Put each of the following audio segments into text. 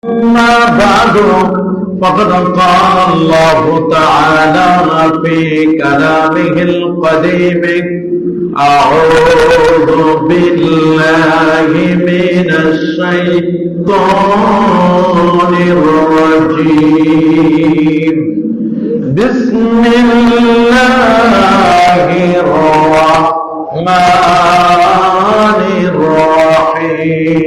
أما بعد فقد قال الله تعالى في كلامه القديم أعوذ بالله من الشيطان الرجيم بسم الله الرحمن الرحيم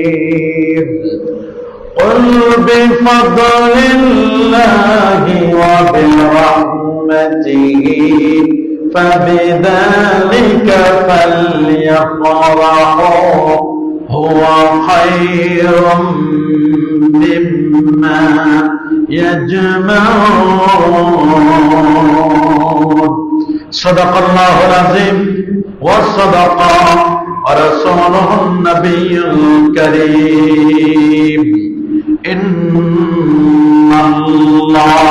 قل بفضل الله وبرحمته فبذلك فليفرحوا هو خير مما يجمعون صدق الله العظيم وصدق رسوله النبي الكريم إن الله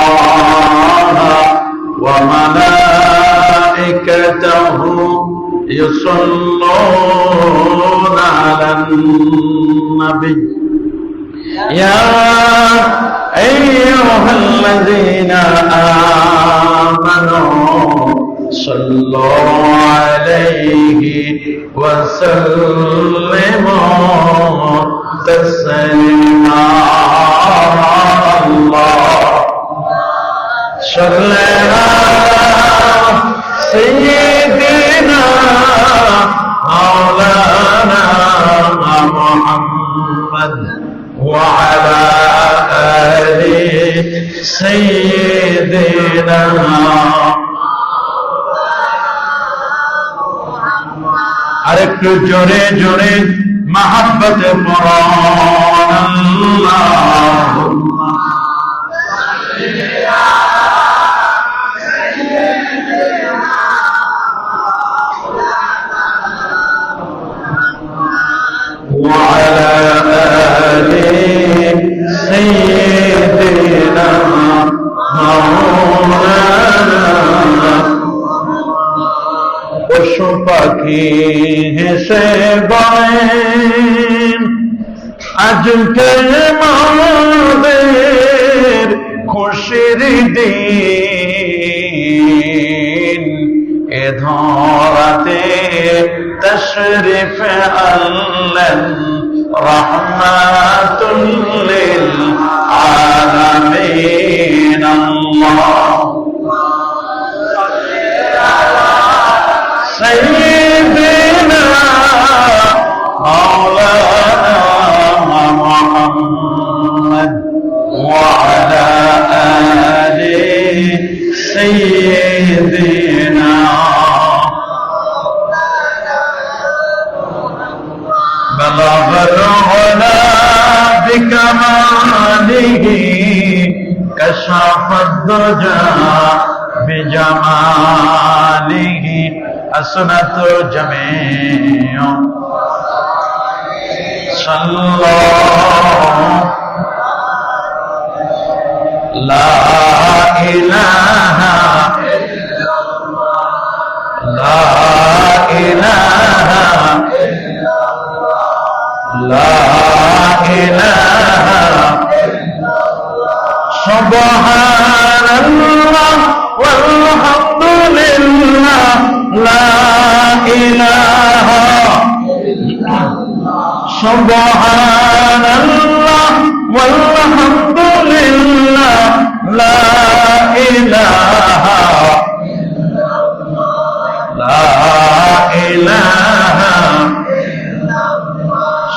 وملائكته يصلون على النبي يا أيها الذين آمنوا صلوا عليه وسلموا تسليما الله صل على سيدنا مولانا محمد وعلى آل سيدنا আরেকটু জোরে জোরে মহব্বতে পড়ুন আল্লাহুম্মা وعلى آل سيدنا مولانا পশু পাখি হেসে বলেন আজকে আমাদের খুশির দিন এ ধরাতে তশরিফ আনলেন রাহমাতুল লিল আলামিন আল্লাহ سيدنا مولانا محمد وعلى آل سيدنا بلغ العلا بكماله كشف الدجى بجماله أسنة جميع صلى الله لا إله لا إله لا إله سبحان الله والحمد لله لا إله سبحان الله والحمد لله لا إله لا إله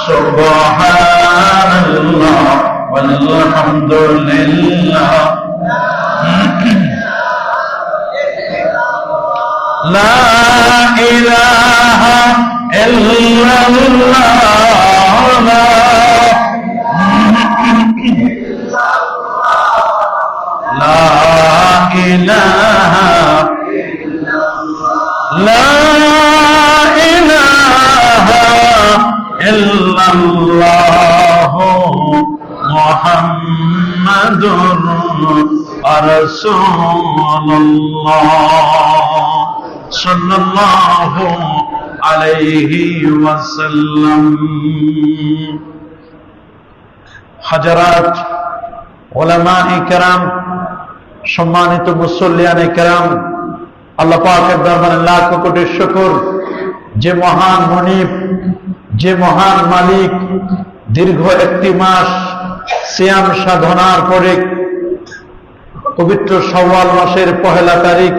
سبحان الله والحمد لله لا إله إلا الله لا إله لا إله إلا الله محمد رسول الله صلى الله عليه وسلم। হাজারাত উলামায়ে কেরাম, সম্মানিত মুসল্লিয়ানে কেরাম, আল্লাহ পাকের দরবারে লাখ কোটি শুকর, যে মহান মনিব, যে মহান মালিক দীর্ঘ একটি মাস সিয়াম সাধনার পরে পবিত্র শাওয়াল মাসের 1 তারিখ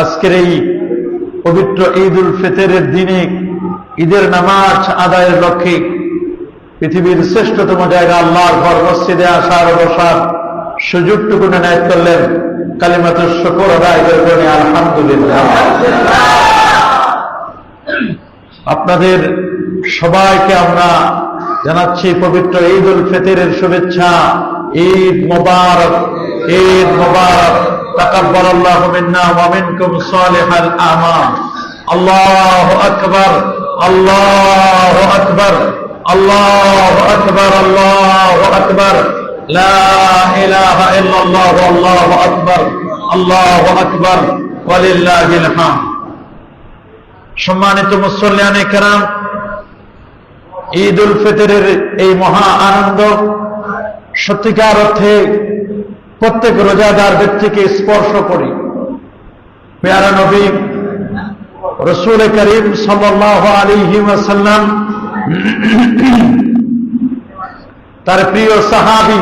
আজকের এই পবিত্র ঈদ উল ফিতরের দিনে ঈদের নামাজ আদায়ের লক্ষ্যে পৃথিবীর শ্রেষ্ঠতম জায়গা আল্লাহর ঘর মসজিদে আসার বসার সুযোগটুকু নেয় করলেন। কালিমাতুশ শুকর আদায় করে আলহামদুলিল্লাহ। আপনাদের সবাইকে আমরা জানাচ্ছি পবিত্র ঈদ উল ফিতরের শুভেচ্ছা। ঈদ মোবারক, ঈদ মোবারক। তাকাব্বালাল্লাহু মিন্না ওয়া মিনকুম সালিহাল আমাল। আল্লাহু আকবার, আল্লাহু আকবার, আল্লাহু আকবার, আল্লাহু আকবার। লা ইলাহা ইল্লাল্লাহু আল্লাহু আকবার, আল্লাহু আকবার, ওয়ালিল্লাহিল হামদ। সম্মানিত মুসল্লিয়ানে কেরাম, ঈদ উল ফিতরের এই মহা আনন্দ সত্যিকার অর্থে প্রত্যেক রোজাদার ব্যক্তিকে স্পর্শ করি। প্যারা নবী রাসূল করিম সাল্লাল্লাহু আলাইহি ওয়াসাল্লাম তার প্রিয় সাহাবী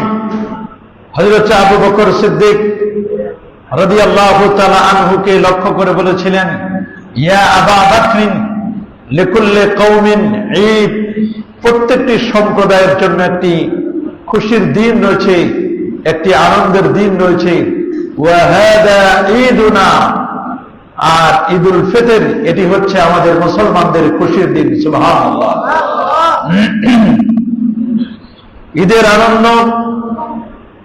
হযরত আবু বকর সিদ্দিক রাদিয়াল্লাহু তাআলা আনহুকে লক্ষ্য করে বলেছিলেন, ইয়া আবা বকর লিকুল্লি কওমিন ঈদ। প্রত্যেকটি সম্প্রদায়ের জন্য একটি খুশির দিন রয়েছে, একটি আনন্দের দিন রয়েছে। ওয়া হাদা ঈদুনা, আর ঈদ উল ফিতর এটি হচ্ছে আমাদের মুসলমানদের খুশির দিন। সুবহানাল্লাহ। ঈদের আনন্দ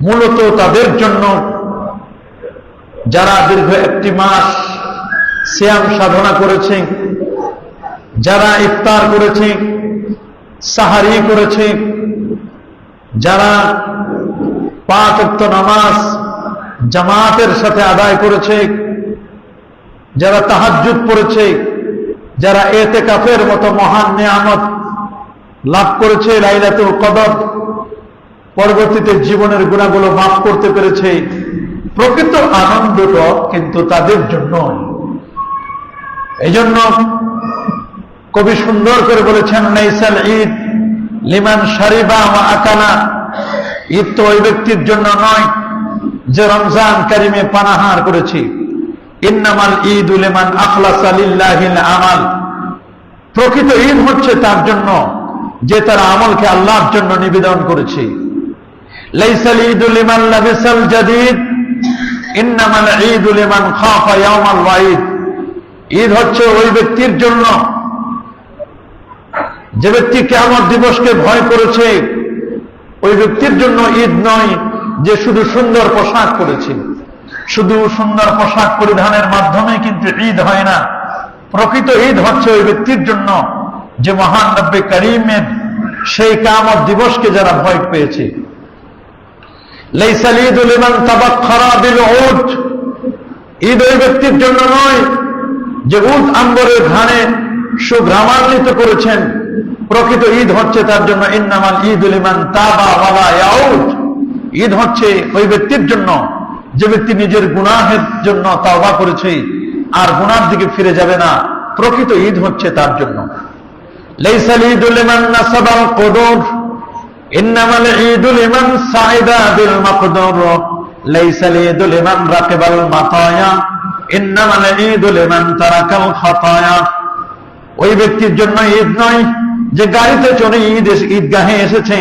মূলত তাদের জন্য যারা দীর্ঘ একটি মাস সিয়াম সাধনা করেছে, যারা ইফতার করেছে, সাহারি করেছে, যারা 5 ওয়াক্ত নামাজ জামাতের সাথে আদায় করেছে, যারা তাহাজ্জুদ পড়েছে, যারা ইতিকাফের মতো মহান নিয়ামত লাভ করেছে, লাইলাতুল কদর, পরবর্তীতে জীবনের গুনাহগুলো মাফ করতে পেরেছে, প্রকৃত আনন্দটা কিন্তু তাদের জন্য। এই জন্য কবি সুন্দর করে বলেছেন, লাইসাল ঈদ লিমান শারিবা ওয়া আকালা। ঈদ তো ওই ব্যক্তির জন্য নয় যে রমজান কারিমে পানাহার করেছে। ইন্নামাল ঈদু লিমান আখলাসা লিল্লাহিল আমাল। প্রকৃত ঈদ হচ্ছে তার জন্য যে তার আমলকে আল্লাহর জন্য নিবেদন করেছে। লাইসাল ঈদু লিমান লাবিসাল জাদীদ, ইন্নামাল ঈদু লিমান খাফা ইয়াওমাল ওয়াঈদ। ঈদ হচ্ছে ওই ব্যক্তির জন্য যে ব্যক্তি কিয়ামত দিবসকে ভয় করেছে। ওই ব্যক্তির জন্য ঈদ নয় যে শুধু সুন্দর পোশাক পরেছে। শুধু সুন্দর পোশাক পরিধানের মাধ্যমে কিন্তু ঈদ হয় না। প্রকৃত ঈদ হচ্ছে ওই ব্যক্তির জন্য যে মহান রব্বে কারীমের সেই কিয়ামত দিবসকে যারা ভয় পেয়েছে। লাইসাল ঈদু লিমান তাবাখখারা বিল উদ। ঈদ ওই ব্যক্তির জন্য নয় যে উদ আম্বরের ঘানে সুঘ্রামান্বিত করেছেন। প্রকৃত ঈদ হচ্ছে তার জন্য ইন্নামাল ঈদু লিমান তাবা ওয়ালা ইয়াউদ। ঈদ হচ্ছে ওই ব্যক্তির জন্য যে ব্যক্তি নিজের গুনাহের জন্য তাওবা করেছে আর গুনার দিকে ফিরে যাবে না। প্রকৃত ঈদ হচ্ছে তার জন্য। লাইসাল ঈদু লিমান নাসাবাল কুদুর, ইন্নামাল ঈদু লিমান সাইদা বিল মাকদুর। লাইসাল ঈদু লিমান রাকিবাল মাতায়া, ইন্নামাল ঈদু লিমান তারাকাল খাতায়া। ওই ব্যক্তির জন্য ঈদ নয় যে গাড়িতে চড়ে ঈদগাহে এসেছে।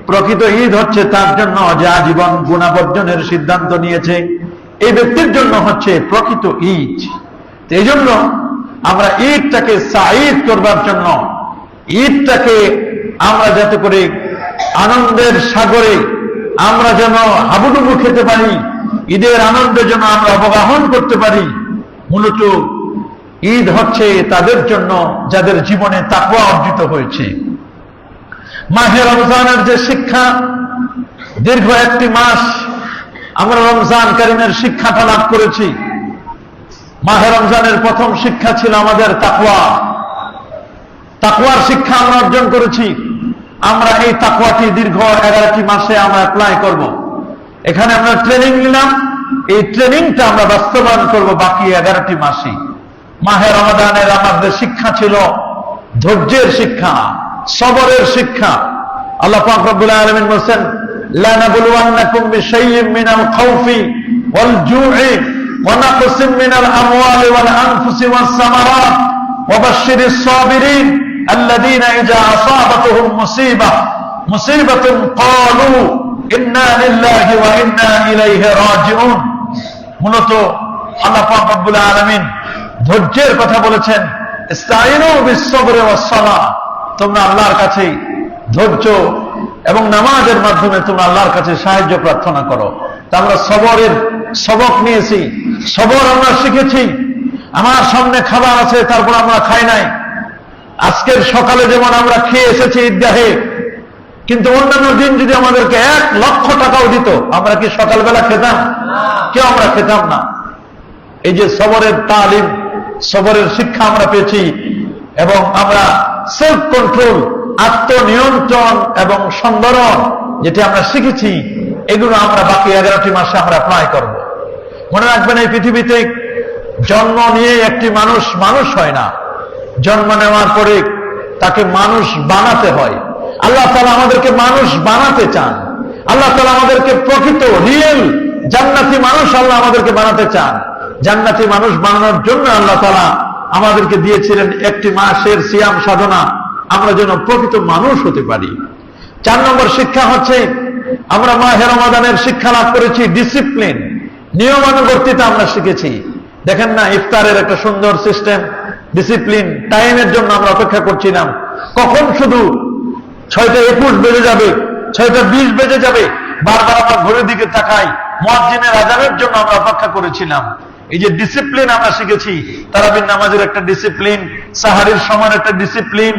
প্রকৃত ঈদ হচ্ছে তার জন্য যে আজীবন গুনাহ বর্জনের সিদ্ধান্ত নিয়েছে। এই ব্যক্তির জন্য হচ্ছে প্রকৃত ঈদ। এই জন্য আমরা ঈদটাকে সাঈদ করবার জন্য, ঈদটাকে আমরা যাতে করে আনন্দের সাগরে আমরা যেন হাবুডুবু খেতে পারি, ঈদের আনন্দের জন্য আমরা অবগাহন করতে পারি। মূলত ঈদ হচ্ছে তাদের জন্য যাদের জীবনে তাকওয়া অর্জিত হয়েছে। মাহে রমজানের যে শিক্ষা, দীর্ঘ একটি মাস আমরা রমজান কারীমের শিক্ষাটা লাভ করেছি। মাহে রমজানের প্রথম শিক্ষা ছিল আমাদের তাকওয়া। তাকওয়ার শিক্ষা আমরা অর্জন করেছি। আমরা এই তাকওয়াটি দীর্ঘ 11টি মাসে আমরা অ্যাপ্লাই করব। এখানে আমরা ট্রেনিং নিলাম, এই ট্রেনিংটা আমরা বাস্তবায়ন করব বাকি 11টি মাসে। মাহে রমাদানের আমাদের শিক্ষা ছিল ধৈর্যের শিক্ষা, সবরের শিক্ষা। আল্লাহ পাক রব্বুল আলামিন বলেন, লা নাবলুওয়ান্নাকুম বিশাইইম মিনাল খাউফি ওয়াল জু'i ওয়া নাকসিম মিনাল আমওয়ালি ওয়াল আনফুসি ওয়াস সামারাত ওয়া বাশশিরিস সাবিরিন আল্লাযীনা ইযা আসাবাতুহুম মুসিবাতুন ক্বালু ইন্না লিল্লাহি ওয়া ইন্না ইলাইহি রাজিউন। মূলত আল্লাহ পাক রব্বুল আলামিন ধৈর্যের কথা বলেছেন, ইস্তাইনু বিস-সাবরি ওয়াস-সালাহ, তোমরা আল্লাহর কাছে ধৈর্য এবং নামাজের মাধ্যমে তোমরা আল্লাহর কাছে সাহায্য প্রার্থনা করো। তা আমরা সবরের সবক নিয়েছি, সবর আমরা শিখেছি। আমার সামনে খাবার আছে, তারপর আমরা খাই নাই। আজকের সকালে যেমন আমরা খেয়ে এসেছি ঈদগাহে, কিন্তু অন্যান্য দিন যদি আমাদেরকে 1 লক্ষ টাকাও দিত, আমরা কি সকালবেলা খেতাম? কেউ আমরা খেতাম না। এই যে সবরের তালিম, সবরের শিক্ষা আমরা পেয়েছি, এবং আমরা সেলফ কন্ট্রোল, আত্মনিয়ন্ত্রণ এবং সংবরণ যেটা আমরা শিখেছি, এগুলো আমরা বাকি 11টি মাসে আমরা অ্যাপ্লাই করব। মনে রাখবেন, এই পৃথিবীতে জন্ম নিয়ে একটি মানুষ মানুষ হয় না, জন্ম নেওয়ার পরে তাকে মানুষ বানাতে হয়। আল্লাহ তাআলা আমাদেরকে মানুষ বানাতে চান। আল্লাহ তাআলা আমাদেরকে প্রকৃত রিয়েল জান্নাতি মানুষ আল্লাহ আমাদেরকে বানাতে চান। জান্নাতি মানুষ বানানোর জন্য আল্লাহ তাআলা আমাদেরকে দিয়েছিলেন 1টি মাসের সিয়াম সাধনা, আমরা যেন প্রকৃত মানুষ হতে পারি। 4 নম্বর শিক্ষা হচ্ছে, আমরা মাহে রমাদানের শিক্ষা লাভ করেছি ডিসিপ্লিন, নিয়মানুবর্তিতা আমরা শিখেছি। দেখেন না, ইফতারের একটা সুন্দর সিস্টেম, ডিসিপ্লিন, টাইমের জন্য আমরা অপেক্ষা করছিলাম, কখন শুধু 6:21 বেজে যাবে, 6:20 বেজে যাবে, বারবার আমরা ঘড়ির দিকে তাকাই। মুয়াজ্জিনের আযানের জন্য আমরা অপেক্ষা করেছিলাম। এই যে ডিসিপ্লিন আমরা শিখেছি, তারাবির নামাজের একটা ডিসিপ্লিন, সাহারির সময়ের একটা ডিসিপ্লিন,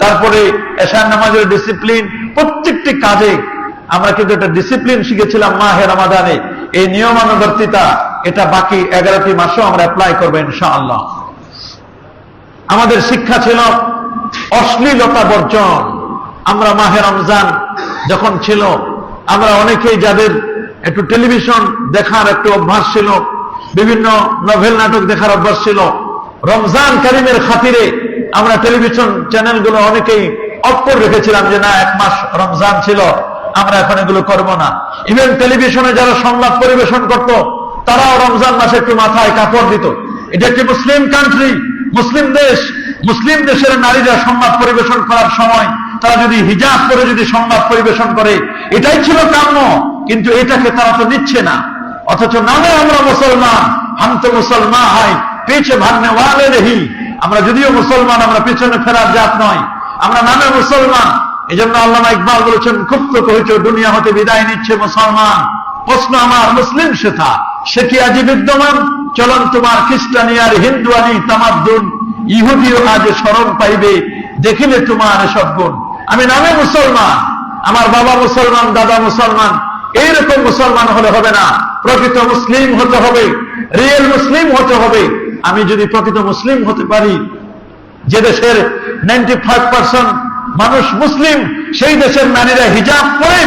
তারপরে এশার নামাজের ডিসিপ্লিন, প্রত্যেকটি কাজে আমরা কিন্তু একটা ডিসিপ্লিন শিখেছিলাম মাহে রমাদানে। এই নিয়মানুবর্তিতা এটা বাকি 11টি মাসেও আমরা অ্যাপ্লাই করবো ইনশাআল্লাহ। আমাদের শিক্ষা ছিল অশ্লীলতা বর্জন। আমরা মাহে রমজান যখন ছিল, আমরা অনেকেই যাদের একটু টেলিভিশন দেখার একটু অভ্যাস ছিল, বিভিন্ন নভেল নাটক দেখার অভ্যাস ছিল, রমজান কারিমের খাতিরে আমরা টেলিভিশন চ্যানেলগুলো অনেকেই অফ করে রেখেছিলাম যে না, 1 মাস রমজান ছিল, আমরা এখন এগুলো করব না। ইভেন টেলিভিশনে যারা সংবাদ পরিবেশন করত, তারাও রমজান মাসে একটু মাথায় কাপড় দিত। এটা একটি মুসলিম কান্ট্রি, মুসলিম দেশ। মুসলিম দেশের নারীরা সংবাদ পরিবেশন করার সময় তারা যদি হিজাব করে যদি সংবাদ পরিবেশন করে, এটাই ছিল কাম্য, কিন্তু এটাকে তারা তো নিচ্ছে না। অথচ নামে আমরা মুসলমান, হাম তো মুসলমান হাই, পেছে ভাগনে ওয়ালে নেহি। আমরা যদিও মুসলমান, আমরা পেছনে ফেরার জাত নয়, আমরা নামে মুসলমান। এই জন্য আল্লামা ইকবাল বলেছেন, খুব তো কহেছ দুনিয়া হতে বিদায় নিচ্ছে মুসলমান, প্রশ্ন আমার মুসলিম সেথা, সে কি আজি বিদ্যমান? চলন তোমার খ্রিস্টানি আর হিন্দুয়ানি তামাদ্দুন, ইহুদিও আজ শরণ পাইবে দেখিলে তোমার এসব গুণ। আমি নামে মুসলমান, আমার বাবা মুসলমান, দাদা মুসলমান, এইরকম মুসলমান হলে হবে না, প্রকৃত মুসলিম হতে হবে, রিয়েল মুসলিম হতে হবে। আমি যদি প্রকৃত মুসলিম হতে পারি, যে দেশের 95% মানুষ মুসলিম, সেই দেশের নারীরা হিজাব পরে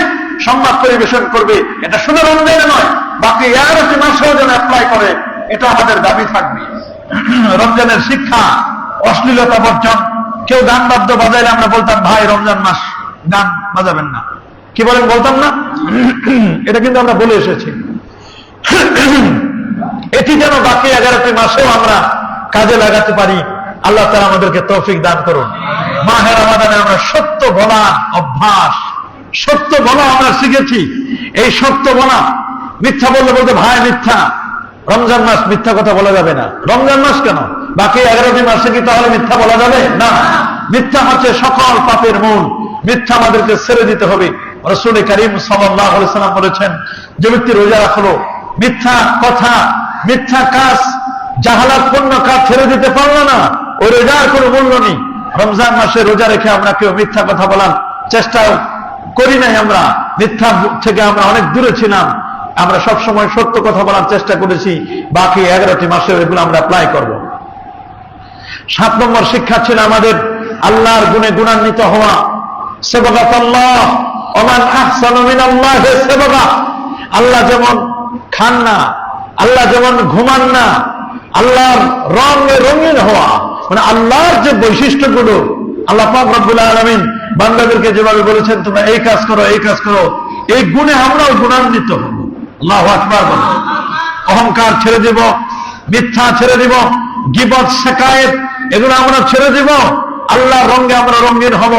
সংবাদ পরিবেশন করবে, এটা শুধু রমজানে নয়, বাকি 11টি মাসেও যেন অ্যাপ্লাই করে, এটা আমাদের দাবি থাকবে। রমজানের শিক্ষা অশ্লীলতা বর্জন। কেউ গান বাদ্য বাজাইলে আমরা বলতাম, ভাই রমজান মাস, গান বাজাবেন না। কি বলেন? বলতাম না? এটা কিন্তু আমরা বলে এসেছি। এটি যেন বাকি 11টি মাসেও আমরা কাজে লাগাতে পারি। আল্লাহ তাআলা আমাদেরকে তৌফিক দান করুন। মাহে রমাদানে আমরা সত্য বলা অভ্যাস, সত্য বলা আমরা শিখেছি। এই সত্য বলা, মিথ্যা বললে বলতে ভাই মিথ্যা, রমজান মাস মিথ্যা কথা বলা যাবে না। রমজান মাস কেন, বাকি 11টি মাসে কি তাহলে মিথ্যা বলা যাবে না? মিথ্যা হচ্ছে সকল পাপের মূল। মিথ্যা আমাদেরকে ছেড়ে দিতে হবে। রাসূল করিম সাল্লাল্লাহু আলাইহি ওয়াসাল্লাম বলেছেন, যে ব্যক্তি রোজা রাখলো, মিথ্যা কথা, মিথ্যা কাজ, জাহালাতপূর্ণ কাজ ছেড়ে দিতে পারলো না, ওই রোজার কোনো মূল্য নেই। রমজান মাসে রোজা রেখে আমরা কেউ মিথ্যা কথা বলার চেষ্টা করি নাই। আমরা মিথ্যা থেকে আমরা অনেক দূরে ছিলাম। আমরা সবসময় সত্য কথা বলার চেষ্টা করেছি। বাকি 11টি মাসে এগুলো আমরা অ্যাপ্লাই করব। 7 নম্বর শিক্ষা ছিল আমাদের আল্লাহর গুণে গুণান্বিত হওয়া। সাবাগাতাল্লাহ ওয়া মান আহসানু মিনাল্লাহি সাবাগা। আল্লাহ যেমন খান না, আল্লাহ যেমন ঘুমান না, আল্লাহর রঙে রঙিন হওয়া, মানে আল্লাহর যে বৈশিষ্ট্যগুলো আল্লাহ পাক রব্বুল আলামিন বান্দাদেরকে যেভাবে বলেছেন তোমরা এই কাজ করো, এই কাজ করো, এই গুণে আমরাও গুণান্বিত হব। আল্লাহু আকবার বলো। অহংকার ছেড়ে দিব, মিথ্যা ছেড়ে দিব, গীবত শিকায়েত এগুলো আমরা ছেড়ে দিব, আল্লাহর রঙে আমরা রঙিন হব।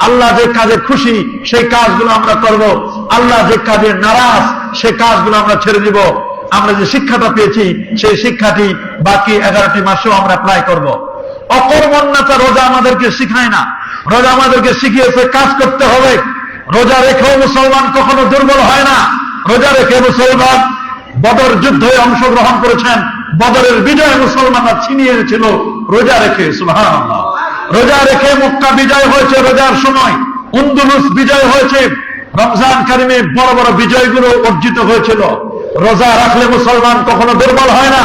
আল্লাহ যে কাজে খুশি সেই কাজগুলো আমরা করব, আল্লাহ যে কাজে নারাজ সেই কাজগুলো আমরা ছেড়ে দিব। আমরা যে শিক্ষাটা পেয়েছি সেই শিক্ষাটি বাকি 11টি মাসেও আমরা অ্যাপ্লাই করব। অকর্মণ্যতা রোজা আমাদেরকে শিখায় না, রোজা আমাদেরকে শিখিয়েছে কাজ করতে হবে। রোজা রেখেও মুসলমান কখনো দুর্বল হয় না। রোজা রেখে মুসলমান বদর যুদ্ধে অংশগ্রহণ করেছেন, বদরের বিজয় মুসলমানরা ছিনিয়ে এনেছিল রোজা রেখে। সুবহানাল্লাহ। রোজা রেখে মক্কা বিজয় হয়েছে রোজার সময়, উন্দুলুস বিজয় হয়েছে, রমজান কারিমে বড় বড় বিজয়গুলো অর্জিত হয়েছিল। রোজা রাখলে মুসলমান কখনো দুর্বল হয় না,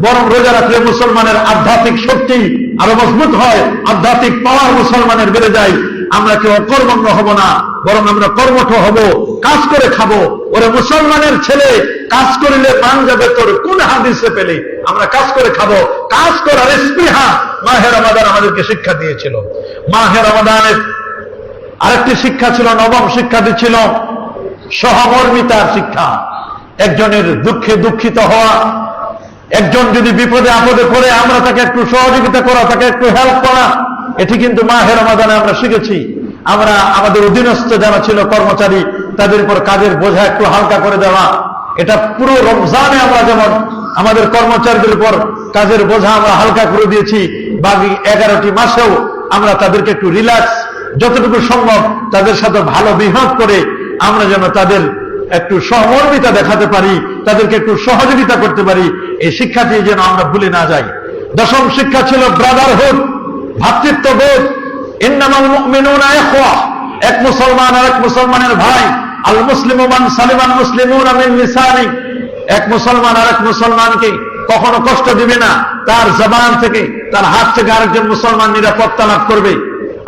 বরং রোজা রাখলে মুসলমানের আধ্যাত্মিক শক্তি আরো মজবুত হয়, আধ্যাত্মিক পাওয়ার মুসলমানের বেড়ে যায়। আমরা কেউ অকর্মণ্য হব না, বরং আমরা কর্মঠ হব, কাজ করে খাবো। ওরে মুসলমানের ছেলে, কাজ করিলে মান যাবে তোর, কোন হাদিসে পেলে? আমরা কাজ করে খাবো। কাজ করার স্পৃহা মাহে রমাদান আমাদেরকে শিক্ষা দিয়েছিল। মাহে রমাদানের আরেকটি শিক্ষা ছিল, নবম শিক্ষাটি ছিল সহমর্মিতার শিক্ষা। একজনের দুঃখে দুঃখিত হওয়া, একজন যদি বিপদে আপদে পড়ে আমরা তাকে একটু সহযোগিতা করা, তাকে একটু হেল্প করা, এটি কিন্তু মাহে রমাদানে আমরা শিখেছি। আমরা আমাদের অধীনস্থ যারা ছিল কর্মচারী, তাদের উপর কাজের বোঝা একটু হালকা করে দেওয়া, এটা পুরো রমজানে আমরা যেমন আমাদের কর্মচারীদের উপর কাজের বোঝা আমরা হালকা করে দিয়েছি, বাকি 11টি মাসেও আমরা তাদেরকে একটু রিল্যাক্স, যতটুকু সম্ভব তাদের সাথে ভালো বিহেভ করে আমরা যেন তাদের একটু সহমর্মিতা দেখাতে পারি, তাদেরকে একটু সহযোগিতা করতে পারি। এই শিক্ষাটি যেন আমরা ভুলে না যাই। দশম শিক্ষা ছিল ব্রাদারহুড, ভ্রাতৃত্ববোধ। ইন্নামাল মুমিনুনা ইখওয়া, এক মুসলমান আর এক মুসলমানের ভাই। আল মুসলিমু মান সালিমাল মুসলিমুনা মিন লিসানি, এক মুসলমান আর এক মুসলমানকে কখনো কষ্ট দিবে না, তার জবান থেকে, তার হাত থেকে আরেকজন মুসলমান নিরাপত্তা লাভ করবে।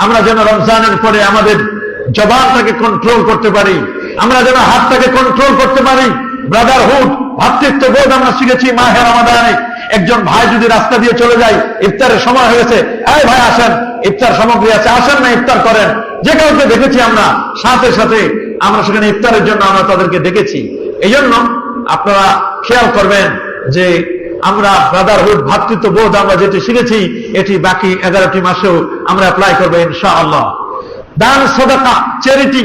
আমরা যেন রমজানের পরে আমাদের জবানটাকে কন্ট্রোল করতে পারি, আমরা যেন হাতটাকে কন্ট্রোল করতে পারি। ব্রাদারহুড, ভ্রাতৃত্ববোধ আমরা শিখেছি মাহে রমাদানে। একজন ভাই যদি রাস্তা দিয়ে চলে যায়, ইফতারের সময় হয়েছে, এই ভাই আসেন, ইফতার সামগ্রী আছে, আসেন না ইফতার করেন। যে কাউকে দেখেছি আমরা, সাথে সাথে আমরা সেখানে ইফতারের জন্য আমরা তাদেরকে দেখেছি। এই জন্য আপনারা খেয়াল করবেন যে আমরা ব্রাদারহুড, ভ্রাতৃত্ববোধ আমরা যেটি শিখেছি এটি বাকি 11টি মাসেও আমরা অ্যাপ্লাই করবো ইনশাআল্লাহ। দান সদকা, চ্যারিটি,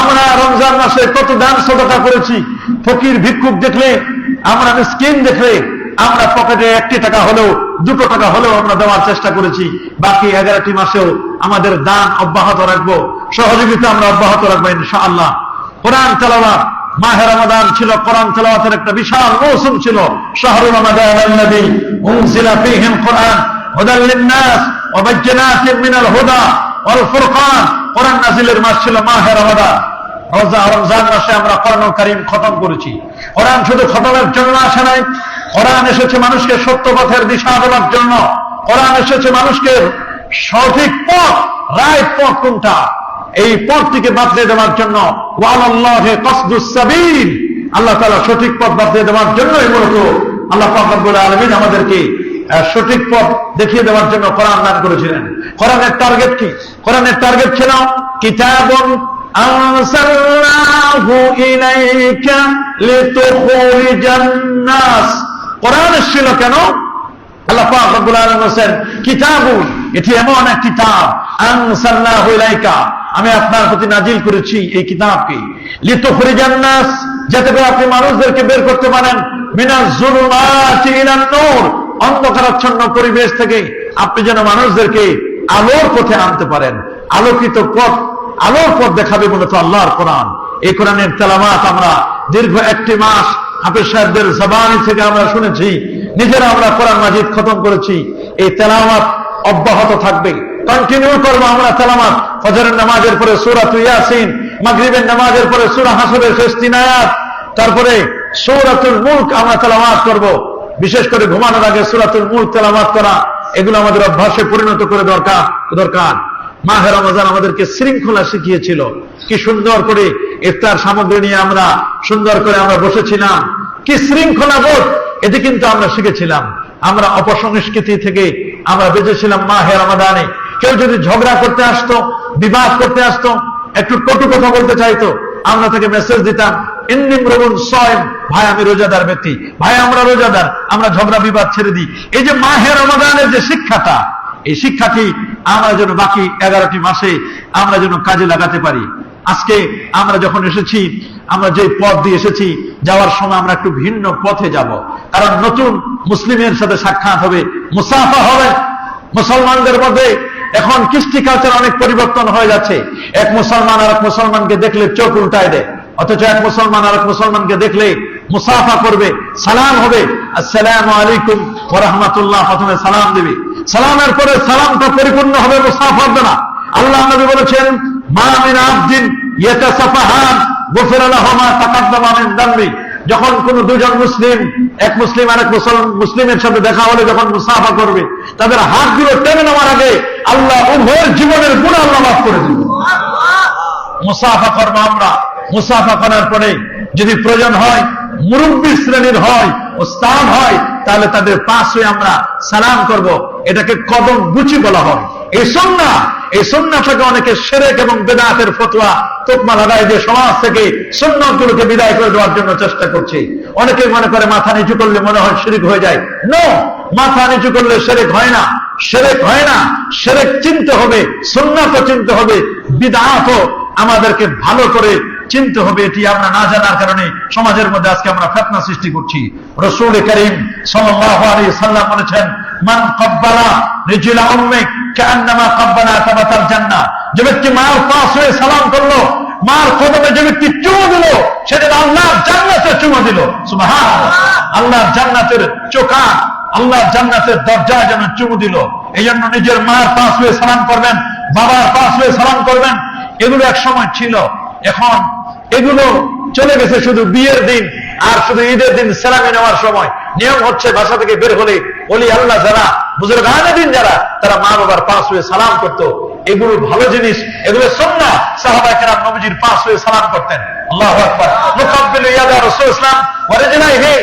আমরা রমজান মাসে কত দান সদকা করেছি। ফকির ভিক্ষুক দেখলে, আমরা মিসকিন দেখলে আমরা পকেটে 1টি টাকা হলেও 2টো টাকা হলেও আমরা দেওয়ার চেষ্টা করেছি। বাকি 11টি মাসেও আমাদের দান অব্যাহত রাখবো, সহযোগিতা আমরা অব্যাহত রাখবো ইনশাআল্লাহ। কোরআন তেলাওয়াত, মাহে রমাদান ছিল কোরআন তেলাওয়াতের একটা বিশাল মৌসুম ছিল। শাহরু রমাদানাল্লাযী উনজিলা ফীহিল কোরআন হুদাল লিন-নাস ওয়া বায়্যিনাতিন মিনাল হুদা ওয়াল ফুরকান। কোরআন নাযিলের মাস ছিল মাহে রমাদান। রমজান মাসে আমরা কোরআনুল কারীম খতম করেছি। কোরআন শুধু খতমের জন্য আসে নাই, কোরআন এসেছে মানুষকে সত্য পথের দিশা দেওয়ার জন্য। কোরআন এসেছে মানুষকে সঠিক পথ, রাইট পথ কোনটা, এই পথটিকে বাতলে দেওয়ার জন্য। ওয়ালাল্লাহি কাসদুস সাবিল, আল্লাহ তাআলা সঠিক পথ বাতলে দেওয়ার জন্যই মূলত আল্লাহ পাক রব্বুল আলামিন আমাদেরকে সঠিক পথ দেখিয়ে দেওয়ার জন্য কোরআন দান করেছিলেন। কোরআনের টার্গেট কি? কোরআনের টার্গেট ছিল কিতাবুন আনসালনাহু ইলাইকা লিতুখরিজান নাস। কোরআন ছিল কেন? আল্লাহ পাক রব্বুল আলামিন বলেন কিতাবুন, এটি এমন এক কিতাব, আনসালনাহু ইলাইকা, আমি আপনার প্রতি নাজিল করেছি এই কিতাবকে, লিতুখরিজান নাস, যাতে করে আপনি মানুষদেরকে বের করতে পারেন, মিনাজ যুলুমাতি ইলান নূর, অন্ধকারাচ্ছন্ন পরিবেশ থেকে আপনি যেন মানুষদেরকে আলোর পথে আনতে পারেন। আলোকিত পথ, আলোর পথ দেখাবে মূলত আল্লাহর কোরআন। এই কোরআনের তেলাওয়াত আমরা দীর্ঘ 1টি মাস হাফেজ সাহেবদের জবানি থেকে আমরা শুনেছি, নিজেরা আমরা কোরআন মাজিদ খতম করেছি। এই তেলাওয়াত অব্যাহত থাকবে, কন্টিনিউ করবো আমরা তেলাওয়াত। ফজরের নামাজের পরে সূরাত ইয়াসিন, মাগরিবের নামাজের পরে সূরা হাসরের শেষ 3 আয়াত, তারপরে সূরাতুল মুলক আমরা তেলাওয়াত করব। বিশেষ করে ঘুমানোর আগে সূরাতুল মুলক তেলাওয়াত করা, এগুলো আমাদের অভ্যাসে পরিণত করে দরকার। মাহে রমজান আমাদেরকে শৃঙ্খলা শিখিয়েছিল, কি সুন্দর করে ইফতার সামগ্রী নিয়ে আমরা সুন্দর করে আমরা বসেছিলাম, কি শৃঙ্খলা বোধ, এটি কিন্তু আমরা শিখেছিলাম। আমরা অপসংস্কৃতি থেকে আমরা বেঁচেছিলাম মাহে রমাদানে। কেউ যদি ঝগড়া করতে আসতো, বিবাদ করতে আসতো, একটু কটু কথা বলতে চাইতো, আমরা তাকে মেসেজ দিতাম, ইন্নিম রবুন সয়েম, ভাই আমি রোজাদার ব্যক্তি, ভাই আমরা রোজাদার, আমরা ঝগড়া বিবাদ ছেড়ে দিই। এই যে মাহে রমাদানের যে শিক্ষাটা, এই শিক্ষাটি আমরা যেন বাকি 11টি মাসে আমরা যেন কাজে লাগাতে পারি। আজকে আমরা যখন এসেছি, আমরা যে পথ দিয়ে এসেছি, যাওয়ার সময় আমরা একটু ভিন্ন পথে যাব, কারণ নতুন মুসলিমের সাথে সাক্ষাৎ হবে, মুসাফা হবে। মুসলমানদের মধ্যে এখন কৃষ্টি কালচার অনেক পরিবর্তন হয়ে যাচ্ছে। এক মুসলমান আর এক মুসলমানকে দেখলে চোখ উল্টায় দেয়, অথচ এক মুসলমান আর এক মুসলমানকে দেখলে মুসাফা করবে, সালাম হবে, আসসালামু আলাইকুম ওয়া রাহমাতুল্লাহ, প্রথমে সালাম দেবে, সালামের পরে সালামটা পরিপূর্ণ হবে মুসাফার দ্বারা। আল্লাহ নবী বলেছেন, মা মিন আবদিন ইয়াতাসাফাহান গুফিরা লাহু মা তাকাদ্দামা মিন যামবি। যখন কোন দুজন মুসলিম, এক মুসলিম আর এক মুসলিমের সাথে দেখা হলে যখন মুসাফা করবে, তাদের হাতগুলো টেনে নেওয়ার আগে আল্লাহ উভয়ের জীবনের গুনাহ আল্লাহ মাফ করে দিবেন। মুসাফা করবো আমরা। মুসাফা করার পরে যদি প্রয়োজন হয়, মুরব্বী শ্রেণীর হয়, ওস্তাদ হয়, তাহলে তাদের পাশ হয়ে আমরা সালাম করব। এটাকে কদম বুচি বলা হয়। এই সুন্নাহটাকে অনেকে শিরক এবং বিদআতের ফতোয়া তোকমা লাগায় দিয়ে সমাজ থেকে সুন্নাহগুলোকে বিদায় করে দেওয়ার জন্য চেষ্টা করছে। অনেকে মনে করে মাথা নিচু করলে মনে হয় শিরক হয়ে যায়। নো, মাথা নিচু করলে শিরক হয় না, শিরক হয় না। শিরক চিনতে হবে, সুন্নাহও চিনতে হবে, বিদআতও আমাদেরকে ভালো করে চিনতে হবে। এটি আমরা না জানার কারণে সমাজের মধ্যে আজকে আমরা ফিতনা সৃষ্টি করছি। রাসূল করিম সাল্লাল্লাহু আলাইহি সাল্লাম বলেছেন, মান ক্বাব্বালা রিজলা উম্মিক কান্নামা ক্বাব্বালা তাবাতাল জান্নাহ। যে ব্যক্তি মার পাশ হয়ে সালাম করলো, মার কদমে যে ব্যক্তি চুমু দিল, সেটা আল্লাহর জান্নাতে চুমু দিল। সুবহানাল্লাহ, আল্লাহর জান্নাতের চোখা, আল্লাহর জান্নাতের দরজায় যেন চুমু দিল। এই জন্য নিজের মার পাশ হয়ে সালাম করবেন, বাবার পাশ হয়ে সালাম করবেন। এগুলো এক সময় ছিল, এখন এগুলো চলে গেছে। শুধু বিয়ের দিন আর শুধু ঈদের দিন সালামি নেওয়ার সময় নিয়ম হচ্ছে বাসা থেকে বের হলে ওলি আল্লাহ যারা, বুজুর্গানে দিন যারা, তারা মা বাবার পাশ হয়ে সালাম করতো। এগুলো ভালো জিনিস, এগুলো সুন্নাহ। সাহাবায়ে কেরাম নবীজির পাশ হয়ে সালাম করতেন। আল্লাহু আকবার। মুকাব্বিলু ইয়াদা রাসূলুল্লাহ ওয়া রিজলাইহি।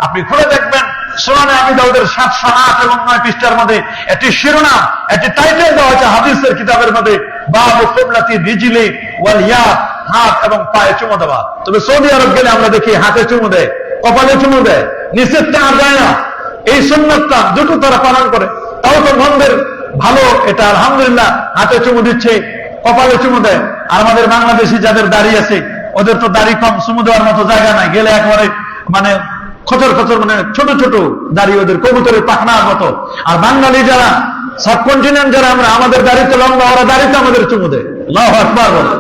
আপনি খুলে দেখবেন সুনানে আবি দাউদের 708 এবং 9 পৃষ্ঠার মধ্যে একটি শিরোনাম, একটি টাইটেল দেওয়া আছে হাদিসের কিতাবের মধ্যে, বাবু কিবলাতি রিজলি ওয়াল ইয়াদ, হাত এবং পায়ে চুমু দেওয়া। তবে সৌদি আরব গেলে আমরা দেখি হাতে চুমু দেয়, কপালে চুমু দেয়, নিচেরটা আর যায় না। এই সুন্নাতটা দুটো তারা পালন করে, তাও তো মন্দের ভালো। এটা আলহামদুলিল্লাহ, হাতে চুমু দিচ্ছে, কপালে চুমু দেয়। আর আমাদের বাংলাদেশি যাদের দাড়ি আছে, ওদের তো দাড়ি কম, চুমু দেওয়ার মতো জায়গা নাই, গেলে একেবারে মানে খচর খচর, মানে ছোট ছোট দাড়ি, ওদের কবুতরের পাখনার মতো। আর বাঙালি যারা, সাবকন্টিনেন্ট যারা আমরা, আমাদের দাড়ি তো লম্বা, ওরা দাড়িতে আমাদের চুমু দেয়। আল্লাহু আকবার বলে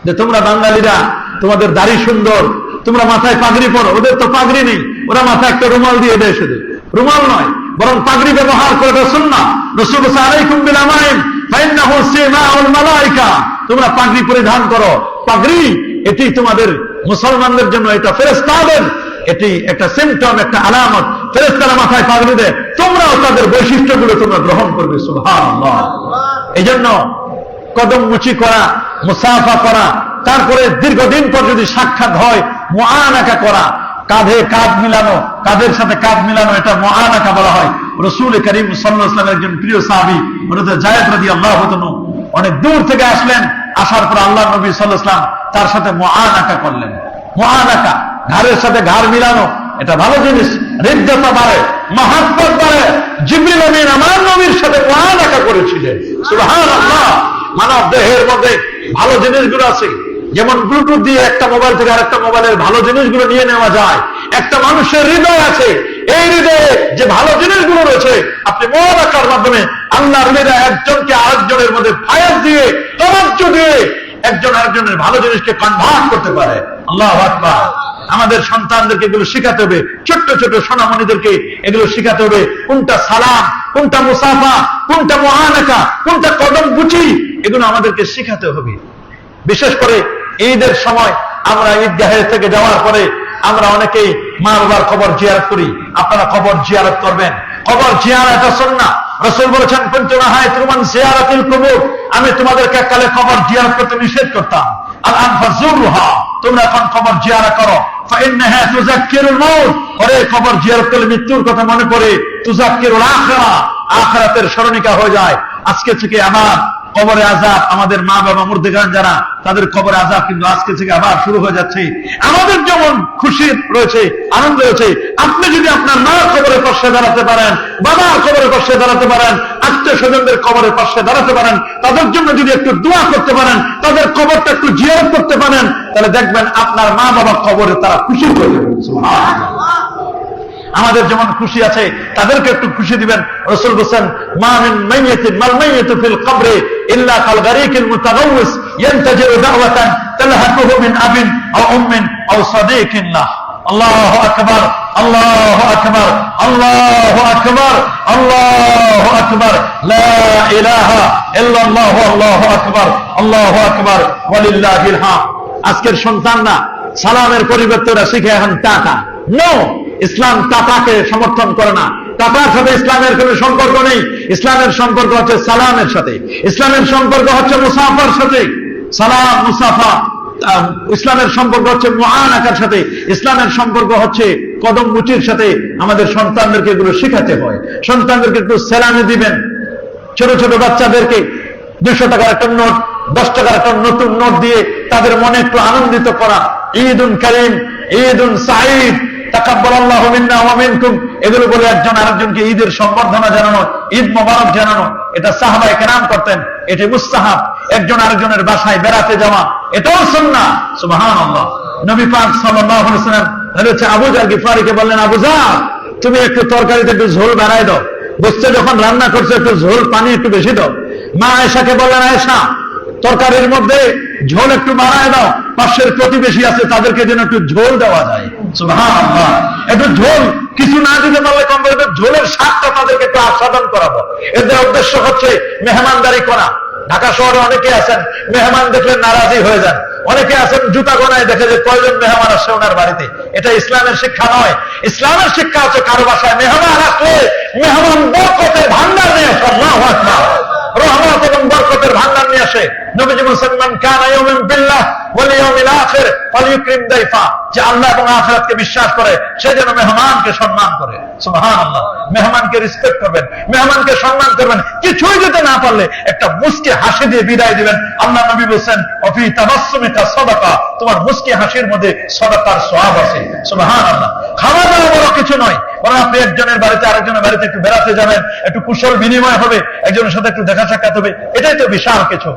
যে তোমরা বাঙালিরা, তোমাদের দাড়ি সুন্দর, তোমরা মাথায় পাগড়ি পরো। ওদের তো পাগড়ি নেই, ওরা মাথায় একটা রুমাল দিয়ে দেয়। শুধু রুমাল নয়, বরং পাগড়ি ব্যবহার করে। সুন্নাহ, রাসূল সাল্লাল্লাহু আলাইকুম বিল আমাইম ফাইন্নাহু সিমাউল মালায়েকা। তোমরা পাগড়ি পরিধান করো। পাগড়ি এটি তোমাদের মুসলমানদের জন্য, এটা ফেরেশতাদের, এটি একটা সিম্পটম, একটা আলামত। ফেরেশতারা মাথায় পাগড়ি দেয়, তোমরাও তাদের বৈশিষ্ট্যগুলো তোমরা গ্রহণ করবে। সুবহানাল্লাহ। এই জন্য কদম মুচি করা, মুসাফা করা, তারপরে দীর্ঘদিন পর যদি সাক্ষাৎ হয় মুআনাকা করা, কাঁধে কাঁধ মিলানো, কাঁধের সাথে কাঁধ মিলানো, এটা মুআনাকা বলা হয়। রাসূল করিম সাল্লাল্লাহু আলাইহি ওয়াসাল্লামের একজন প্রিয় সাহাবী হযরত যায়েদ রাদিয়াল্লাহু তাআলা অনেক দূর থেকে আসলেন। আসার পর আল্লাহ নবী সাল্লাল্লাহু আলাইহি ওয়াসাল্লাম তার সাথে মুআনাকা করলেন। মুআনাকা, ঘাড়ের সাথে ঘাড় মিলানো, এটা ভালো জিনিস। হৃদ্যতা বাড়ে, মহাব্বত বাড়ে। জিবরিল আমিন আমার নবীর সাথে মুআনাকা করেছিলেন। সুবহানাল্লাহ। মানব দেহের মধ্যে ভালো জিনিসগুলো আছে, যেমন ব্লুটুথ দিয়ে একটা মোবাইল থেকে আরেকটা মোবাইলের ভালো জিনিসগুলো নিয়ে নেওয়া যায়। একটা মানুষের হৃদয় আছে, এই হৃদয়ে যে ভালো জিনিসগুলো রয়েছে, আপনি মুআনাকার মাধ্যমে আল্লাহর হৃদয় একজনকে আরেকজনের মধ্যে ফায়াজ দিয়ে, তওয়াজ্জুহ দিয়ে একজন আরেকজনের ভালো জিনিসকে কনভার্ট করতে পারে। আল্লাহু আকবার। আমাদের সন্তানদেরকে এগুলো শিখাতে হবে, ছোট্ট ছোট সোনামণিদেরকে এগুলো শিখাতে হবে। কোনটা সালাম, কোনটা মুসাফা, কোনটা মুআনাকা, কোনটা কদম বুচি, এগুলো আমাদেরকে শিখাতে হবে। বিশেষ করে ঈদের সময় আমরা ঈদগাহে থেকে যাওয়ার পরে আমরা অনেকেই মা বাবার কবর জিয়ারত করি। আপনারা কবর জিয়ারত করবেন। কবর জিয়ারত সুন্নাহ। রাসূল বলেছেন, কুনতু নাহাইতুকুম আন জিয়ারাতিল কুবুর। আমি তোমাদেরকে এককালে কবর জিয়ারত করতে নিষেধ করতাম। আল-আন ফাজুরহা, তোমরা এখন কবর জিয়ারত করো, ফাইন্নাহা তুযাক্কিরুল মাউত, ওরে কবর জিয়ারত করলে মৃত্যুর কথা মনে পড়ে, তুযাক্কিরুল আখিরা, আখিরাতের স্মরণিকা হয়ে যায়। আজকে থেকে আমার কবরে আযাব, আমাদের মা বাবা মুর্দেগান যারা, তাদের কবরে আযাব কিন্তু আজকে থেকে আবার শুরু হয়ে যাচ্ছে। আমাদের যেমন খুশি রয়েছে, আনন্দ রয়েছে, আপনি যদি আপনার মার কবরের পাশে দাঁড়াতে পারেন, বাবার কবরের পাশে দাঁড়াতে পারেন, আত্মীয় স্বজনদের কবরের পাশে দাঁড়াতে পারেন, তাদের জন্য যদি একটু দোয়া করতে পারেন, তাদের কবরটা একটু জিয়ারত করতে পারেন, তাহলে দেখবেন আপনার মা বাবা কবরে তারা খুশি হয়ে যাবে। সুবহানাল্লাহ। আমাদের যেমন খুশি আছে, তাদেরকে একটু খুশি দিবেন। রাসূল বলেছেন, মা মিন মাইয়াতিন মাল মাইয়াতু ফিল কবরি ইল্লা কাল গারিকিল মুতাগাওয়িস ইয়ানতাজিরু দাওয়াতান তালহাকুহু মিন আবিন আও উম্মিন আও সাদীকিন লাহ। আল্লাহু আকবার, আল্লাহু আকবার, আল্লাহু আকবার, আল্লাহু আকবার, লা ইলাহা ইল্লাল্লাহু, আল্লাহু আকবার, আল্লাহু আকবার, ওয়ালিল্লাহিল হামদ। আজকের সন্তানরা সালামের পরিবর্তে ওরা শিখে এখন টাটা। নো, ইসলাম টাটাকে সমর্থন করে না। টাটার সাথে ইসলামের কোন সম্পর্ক নেই। ইসলামের সম্পর্ক হচ্ছে সালামের সাথে, ইসলামের সম্পর্ক হচ্ছে মুসাফার সাথে। সালাম, মুসাফা, ইসলামের সম্পর্ক হচ্ছে মুআনাকার সাথে, ইসলামের সম্পর্ক হচ্ছে কদম মুচির সাথে। আমাদের সন্তানদেরকে এগুলো শেখাতে হয়। সন্তানদেরকে একটু সালামি দিবেন। ছোট ছোট বাচ্চাদেরকে 200 টাকার একটা নোট, 10 টাকার একটা নতুন নোট দিয়ে তাদের মনে একটু আনন্দিত করা। ঈদুন কারীম, ঈদুন সাঈদ, তাকাব্বালাল্লাহু মিন্না ওয়া মিনকুম, এগুলো বলে একজন আরেকজনকে ঈদের সম্বর্ধনা জানানো, ঈদ মোবারক জানানো, এটা সাহাবায়ে কেরাম করতেন। এটি মুস্তাহাব। একজন আরেকজনের বাসায় বেড়াতে যাওয়া, এটাও সুন্নাহ। সুবহানাল্লাহ। নবী পাক সাল্লাল্লাহু আলাইহি ওয়াসাল্লাম হযরত আবু জার গিফারিকে বললেন, আবু জার, তুমি একটু তরকারিতে একটু ঝোল বাড়ায় দাও, গোশত যখন রান্না করছো একটু ঝোল পানি একটু বেশি দাও। মা আয়েশাকে বললেন, আয়েশা, তরকারির মধ্যে ঝোল একটু বাড়ায় দাও, পাশের প্রতিবেশী আছে তাদেরকে যেন একটু ঝোল দেওয়া যায়। সুবহানাল্লাহ। একটু ঝোল কিছু না দিতে পারলে কম করে ঝোলের স্বাদটা তাদেরকে একটু আস্বাদন করাবো। এদের উদ্দেশ্য হচ্ছে মেহমানদারি করা। ঢাকা শহরে অনেকে আছেন মেহমান দেখলে নারাজি হয়ে যান। অনেকে আছেন জুতা গোনায় দেখে যে কয়জন মেহমান আসছে ওনার বাড়িতে। এটা ইসলামের শিক্ষা নয়। ইসলামের শিক্ষা হচ্ছে কারো বাসায় মেহমান আসলে মেহমান বরকতের ভান্ডার নিয়ে আসে। আল্লাহু আকবার। রহমত এবং বরকতের ভান্ডার নিয়ে আসে। নবীজি বলেছেন, মান কানা ইউমিন বিল্লাহ ওয়াল ইয়াউমিল আখির ফালইউকরিম দাইফা, যে আল্লাহ এবং আখিরাতকে বিশ্বাস করে সে যেন মেহমানকে সম্মান করে। সুবহানাল্লাহ। মেহমানকে রেসপেক্ট করবেন, মেহমানকে সম্মান করবেন। কিছুই দিতে না পারলে একটা মুস্কি হাসি দিয়ে বিদায় দিবেন। আল্লাহ নবী বলেছেন, ওয়াফি তাবাসসুমিকা সাদাকা, তোমার মুস্কি হাসির মধ্যে সাদাকার সওয়াব আছে। সুবহানাল্লাহ। খাওয়া দাওয়া বড় কিছু নয়, বরং আপনি একজনের বাড়িতে আরেকজনের বাড়িতে একটু বেড়াতে যাবেন, একটু কুশল বিনিময় হবে, একজনের সাথে একটু দেখা সাক্ষাৎ হবে, এটাই তো বিশাল কিছু।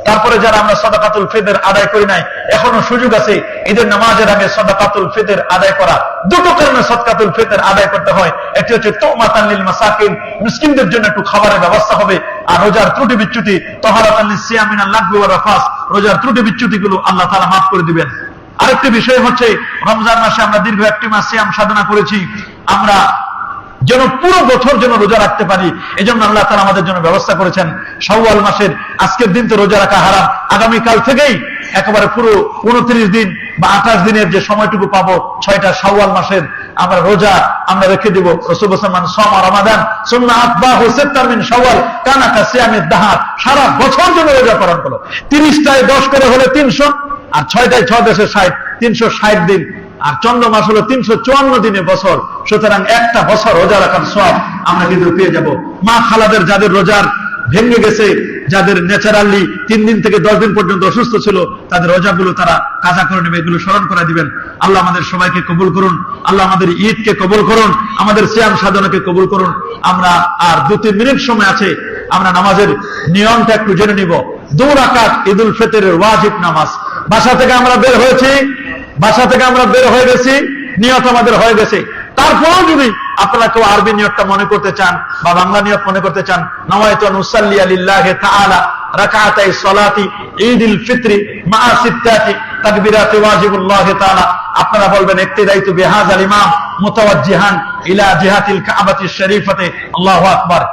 তারপরে যারা আমরা সাদাকাতুল ফিতর আদায় করি নাই, এখনো সুযোগ আছে ঈদের নামাজের আগে সাদাকাতুল ফিতর আদায় করা। দুটো কারণে সাদাকাতুল ফিতর আদায় করতে হয়। একটি হচ্ছে তুমাতান লিল মাসাকিন, মিসকিনদের জন্য একটু খাবারের ব্যবস্থা হবে। আর রোজার ত্রুটি বিচ্যুতি, তাহারাতান লিসিয়াম মিনাল লাগবি ওয়া রাফাস, রোজার ত্রুটি বিচ্যুতিগুলো আল্লাহ তাআলা মাফ করে দিবেন। আরেকটি বিষয় হচ্ছে, রমজান মাসে আমরা দীর্ঘ একটি মাস সিয়াম সাধনা করেছি, আমরা যেন পুরো বছর যেন রোজা রাখতে পারি, এজন্য আল্লাহ তাআলা আমাদের জন্য ব্যবস্থা করেছেন। শাওয়াল মাসের আজকের দিন তো রোজা রাখা হারাম, আগামীকাল থেকেই একেবারে পুরো 29 দিন বা 28 দিনের যে সময়টুকু পাবো, 6টা শাওয়াল মাসের আমরা রোজা আমরা রেখে দিব। রাসূল বলেছেন, মান সামা রমাদান সুম্মা আতবাহু সিত্তান মিন শাওয়াল কানা কাসিয়ামিদ দাহার, সারা বছর জন্য রোজা পালন করো। 30টায় 10 করে হলে 300, আর 6টায় 6 দেশে 60, 360 দিন। আর চন্দ্র মাস হলো 354 দিনে বছর। সুতরাং একটা বছর রোজা রাখার সওয়াব আমরা কিন্তু পেয়ে যাব। মা খালাদের যাদের রোজার ভেঙে গেছে, যাদের ন্যাচারালি 3 দিন থেকে 10 দিন পর্যন্ত অসুস্থ ছিল, তাদের রোজাগুলো তারা কাজা করে নেবে, এগুলো স্মরণ করে দিবেন। আল্লাহ আমাদের সবাইকে কবুল করুন, আল্লাহ আমাদের ঈদকে কবুল করুন, আমাদের সিয়াম সাধনাকে কবুল করুন। আমরা আর 2-3 মিনিট সময় আছে, আমরা নামাজের নিয়মটা একটু জেনে নিব। 2 রাকাত ঈদুল ফিতরের ওয়াজিব নামাজ। বাসা থেকে আমরা বের হয়ে গেছি, নিয়ত আমাদের হয়ে গেছে। তারপরেও যদি আপনারা কেউ আরবি নিয়তটা মনে করতে চান বা বাংলা নিয়ত মনে করতে চান, নাওয়াইতু আন উসাল্লি লিল্লাহি তাআলা রাকাতাই সালাতি ঈদুল ফিতরি মা সিত্তাতি তাকবীরাতি ওয়াজিবুল্লাহি তাআলা, আপনারা বলবেন ইক্তিদাইতু বিহাযাল ইমাম মুতাওয়াজ্জিহান ইলা জিহাতিল কাবাতিশ শরীফাতে আল্লাহু আকবার।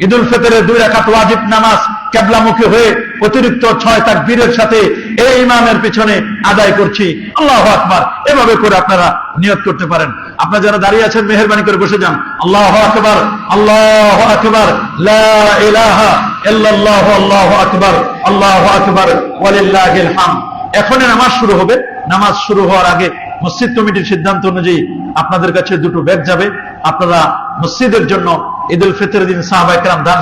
ঈদুল ফিতরের 2 রাকাত ওয়াজিব নামাজ কিবলামুখী হয়ে অতিরিক্ত 6 তাকবীরের সাথে এই ইমামের পিছনে আদায় করছি। আল্লাহু আকবার। এভাবে করে আপনারা নিয়ত করতে পারেন। আপনারা যারা দাঁড়িয়ে আছেন মেহেরবানি করে বসে যান। আল্লাহু আকবার, আল্লাহু আকবার, লা ইলাহা ইল্লাল্লাহু, আল্লাহু আকবার, আল্লাহু আকবার, ওয়ালিল্লাহিল হামদ। এখনই নামাজ শুরু হবে। নামাজ শুরু হওয়ার আগে মসজিদ কমিটির সিদ্ধান্ত অনুযায়ী আপনাদের কাছে দুটো ব্যাগ যাবে। আপনারা মসজিদের জন্য ঈদ উল ফিতরের দিন সাহাবায়ে কেরাম দান